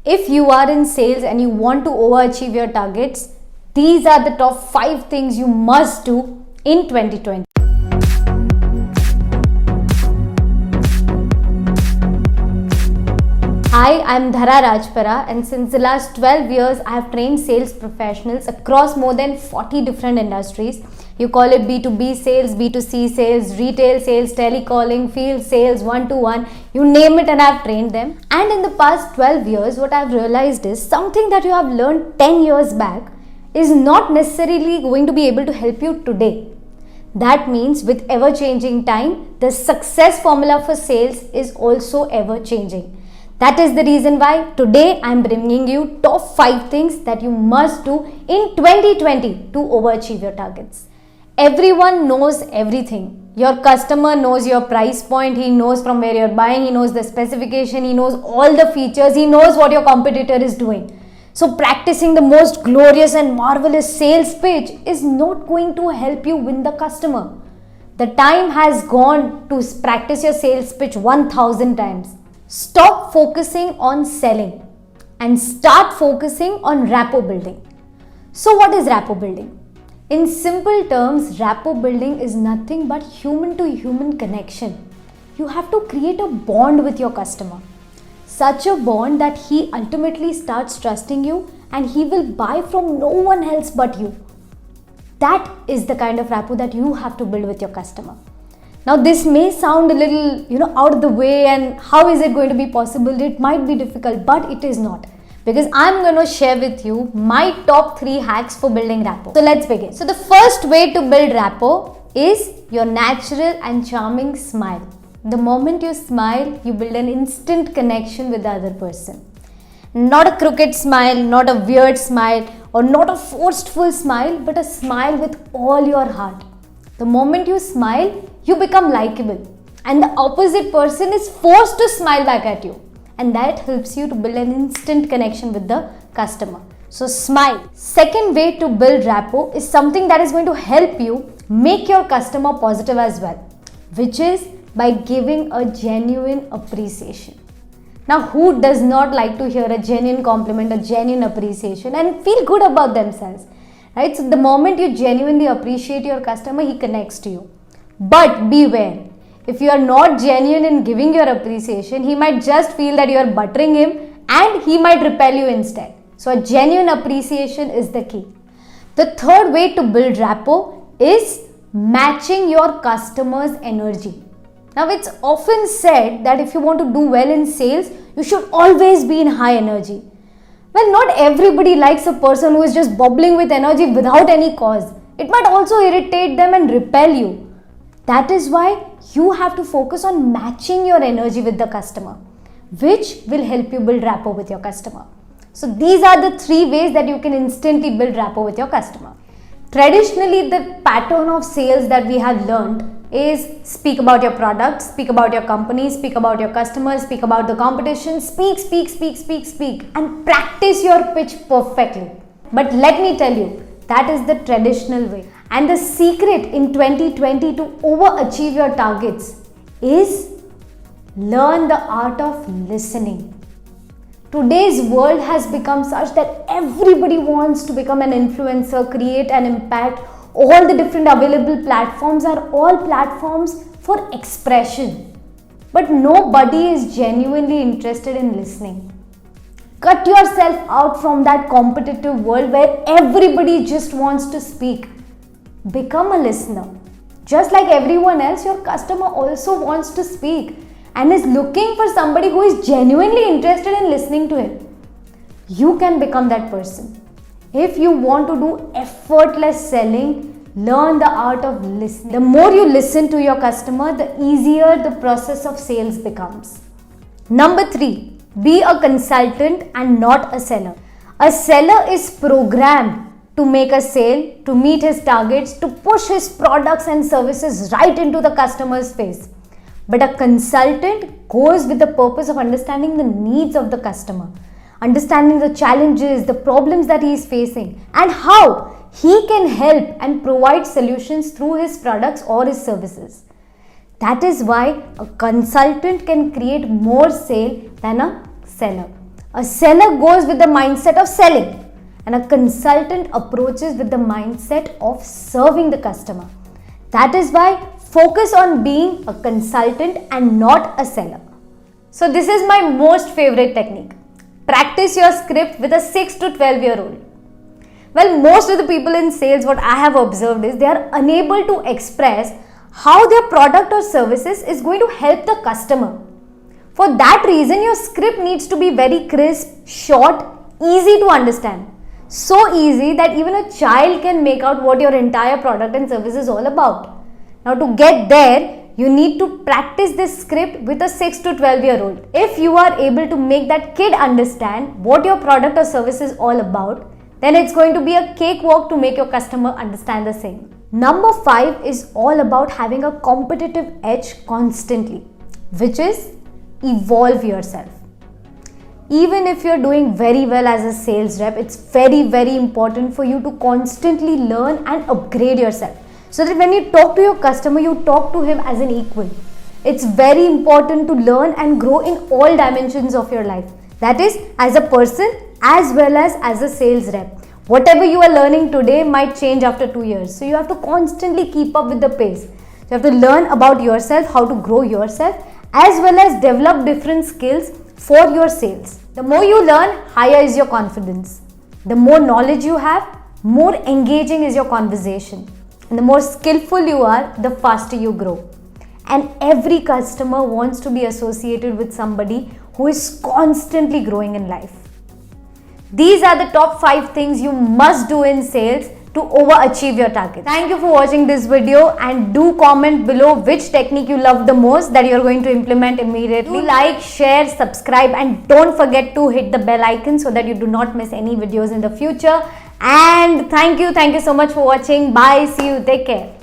If you are in sales and you want to overachieve your targets, these are the top 5 things you must do in 2020. Hi, I'm Dhara Rajpara, and since the last 12 years, I have trained sales professionals across more than 40 different industries. You call it B2B sales, B2C sales, retail sales, telecalling, field sales, one-to-one, you name it, and I've trained them. And in the past 12 years, what I've realized is something that you have learned 10 years back is not necessarily going to be able to help you today. That means with ever-changing time, the success formula for sales is also ever-changing. That is the reason why today I am bringing you top 5 things that you must do in 2020 to overachieve your targets. Everyone knows everything. Your customer knows your price point, he knows from where you're buying, he knows the specification, he knows all the features, he knows what your competitor is doing. So practicing the most glorious and marvelous sales pitch is not going to help you win the customer. The time has gone to practice your sales pitch 1000 times. Stop focusing on selling and start focusing on rapport building. So what is rapport building? In simple terms, rapport building is nothing but human to human connection. You have to create a bond with your customer. Such a bond that he ultimately starts trusting you and he will buy from no one else but you. That is the kind of rapport that you have to build with your customer. Now this may sound a little, out of the way, and how is it going to be possible? It might be difficult, but it is not. Because I'm going to share with you my top 3 hacks for building rapport. So let's begin. So the first way to build rapport is your natural and charming smile. The moment you smile, you build an instant connection with the other person. Not a crooked smile, not a weird smile, or not a forceful smile, but a smile with all your heart. The moment you smile, you become likable, and the opposite person is forced to smile back at you, and that helps you to build an instant connection with the customer. So smile. Second way to build rapport is something that is going to help you make your customer positive as well, which is by giving a genuine appreciation. Now, who does not like to hear a genuine compliment, a genuine appreciation, and feel good about themselves, right? So the moment you genuinely appreciate your customer, he connects to you. But beware, if you are not genuine in giving your appreciation, he might just feel that you are buttering him and he might repel you instead. So a genuine appreciation is the key. The third way to build rapport is matching your customer's energy. Now it's often said that if you want to do well in sales, you should always be in high energy. Well, not everybody likes a person who is just bubbling with energy without any cause. It might also irritate them and repel you. That is why you have to focus on matching your energy with the customer, which will help you build rapport with your customer. So these are the 3 ways that you can instantly build rapport with your customer. Traditionally, the pattern of sales that we have learned is speak about your product, speak about your company, speak about your customers, speak about the competition, speak, and practice your pitch perfectly. But let me tell you, that is the traditional way. And the secret in 2020 to overachieve your targets is learn the art of listening. Today's world has become such that everybody wants to become an influencer, create an impact. All the different available platforms are all platforms for expression. But nobody is genuinely interested in listening. Cut yourself out from that competitive world where everybody just wants to speak. Become a listener. Just like everyone else, your customer also wants to speak and is looking for somebody who is genuinely interested in listening to him. You can become that person. If you want to do effortless selling, learn the art of listening. The more you listen to your customer, the easier the process of sales becomes. Number 3, be a consultant and not a seller. A seller is programmed to make a sale, to meet his targets, to push his products and services right into the customer's face. But a consultant goes with the purpose of understanding the needs of the customer, understanding the challenges, the problems that he is facing, and how he can help and provide solutions through his products or his services. That is why a consultant can create more sale than a seller. A seller goes with the mindset of selling, and a consultant approaches with the mindset of serving the customer. That is why focus on being a consultant and not a seller. So this is my most favorite technique. Practice your script with a 6 to 12-year-old. Well, most of the people in sales, what I have observed is they are unable to express how their product or services is going to help the customer. For that reason, your script needs to be very crisp, short, easy to understand. So easy that even a child can make out what your entire product and service is all about. Now to get there, you need to practice this script with a 6 to 12-year-old. If you are able to make that kid understand what your product or service is all about, then it's going to be a cakewalk to make your customer understand the same. Number 5 is all about having a competitive edge constantly, which is evolve yourself. Even if you're doing very well as a sales rep, it's very, very important for you to constantly learn and upgrade yourself, so that when you talk to your customer, you talk to him as an equal. It's very important to learn and grow in all dimensions of your life. That is, as a person as well as a sales rep. Whatever you are learning today might change after 2 years. So you have to constantly keep up with the pace. You have to learn about yourself, how to grow yourself, as well as develop different skills for your sales. The more you learn, higher is your confidence. The more knowledge you have, more engaging is your conversation. And the more skillful you are, the faster you grow. And every customer wants to be associated with somebody who is constantly growing in life. These are the top 5 things you must do in sales to overachieve your target. Thank you for watching this video, and do comment below which technique you love the most that you are going to implement immediately. Do like, share, subscribe, and don't forget to hit the bell icon so that you do not miss any videos in the future. And thank you so much for watching. Bye, see you, take care.